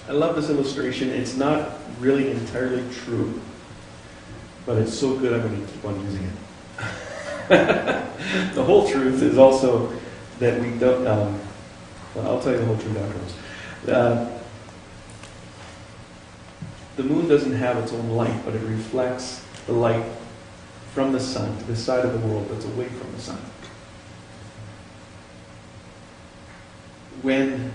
I love this illustration. It's not really entirely true, but it's so good I'm going to keep on using it. The whole truth is also that we don't, well, I'll tell you the whole truth afterwards. The moon doesn't have its own light, but it reflects the light from the sun to the side of the world that's away from the sun. When,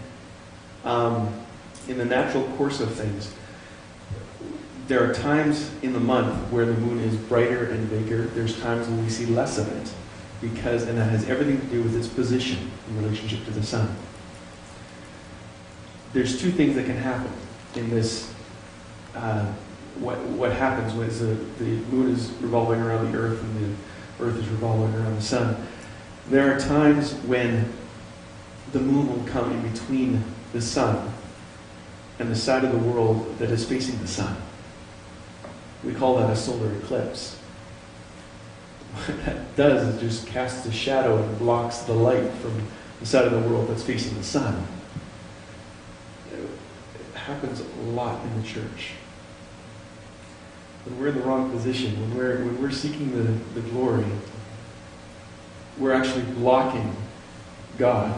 in the natural course of things, there are times in the month where the moon is brighter and bigger. There's times when we see less of it, and that has everything to do with its position in relationship to the sun. There's two things that can happen in this. What happens when the moon is revolving around the earth and the earth is revolving around the sun. There are times when the moon will come in between the sun and the side of the world that is facing the sun. We call that a solar eclipse. What that does is just casts a shadow and blocks the light from the side of the world that's facing the sun. It happens a lot in the church. When we're in the wrong position, when we're seeking the glory, we're actually blocking God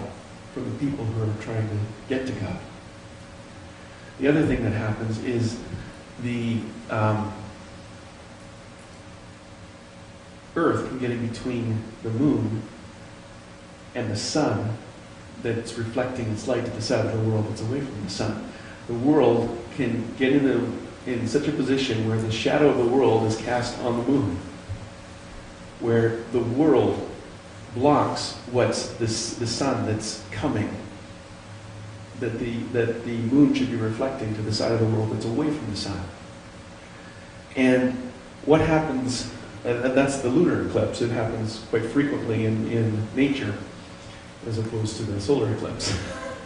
from the people who are trying to get to God. The other thing that happens is the earth can get in between the moon and the sun that's reflecting its light to the side of the world that's away from the sun. The world can get in such a position where the shadow of the world is cast on the moon, where the world blocks what's the sun that's coming, that the moon should be reflecting to the side of the world that's away from the sun. And what happens, and that's the lunar eclipse. It happens quite frequently in nature as opposed to the solar eclipse.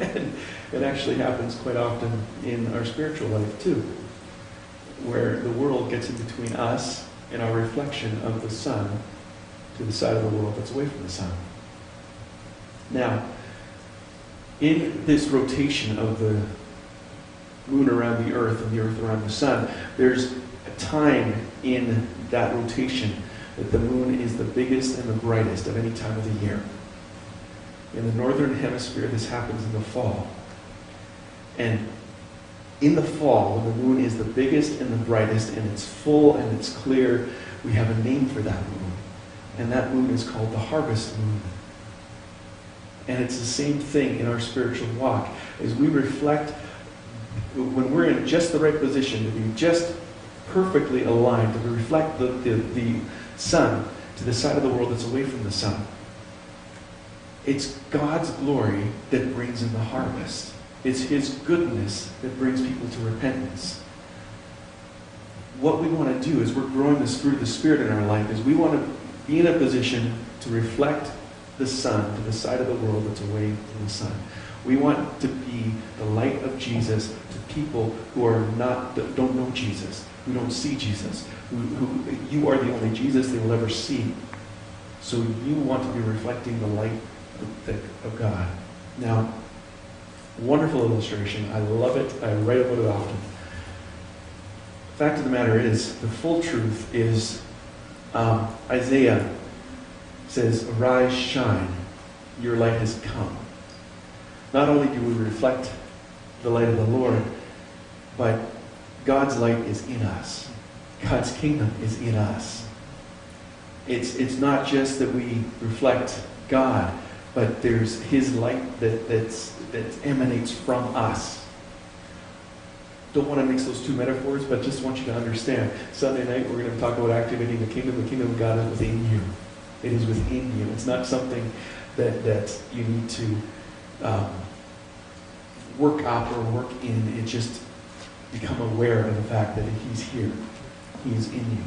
And it actually happens quite often in our spiritual life too, where the world gets in between us and our reflection of the sun to the side of the world that's away from the sun. Now, in this rotation of the moon around the earth and the earth around the sun, there's a time in that rotation that the moon is the biggest and the brightest of any time of the year. In the northern hemisphere, this happens in the fall. And in the fall, when the moon is the biggest and the brightest, and it's full and it's clear, we have a name for that moon. And that moon is called the harvest moon. And it's the same thing in our spiritual walk. As we reflect, when we're in just the right position, to be just perfectly aligned, to reflect the sun to the side of the world that's away from the sun, it's God's glory that brings in the harvest. It's His goodness that brings people to repentance. What we want to do as we're growing this fruit of the Spirit in our life is we want to be in a position to reflect the sun to the side of the world that's away from the sun. We want to be the light of Jesus to people who are that don't know Jesus, who don't see Jesus, who you are the only Jesus they will ever see. So you want to be reflecting the light of God. Now, wonderful illustration. I love it. I write about it often. The fact of the matter is, the full truth is Isaiah says, "Arise, shine, your light has come." Not only do we reflect the light of the Lord, but God's light is in us. God's kingdom is in us. It's not just that we reflect God, but there's His light that emanates from us. Don't want to mix those two metaphors, but just want you to understand. Sunday night we're going to talk about activating the kingdom. The kingdom of God is within you. It is within you. It's not something that you need to work up or work in. It just become aware of the fact that He's here. He is in you.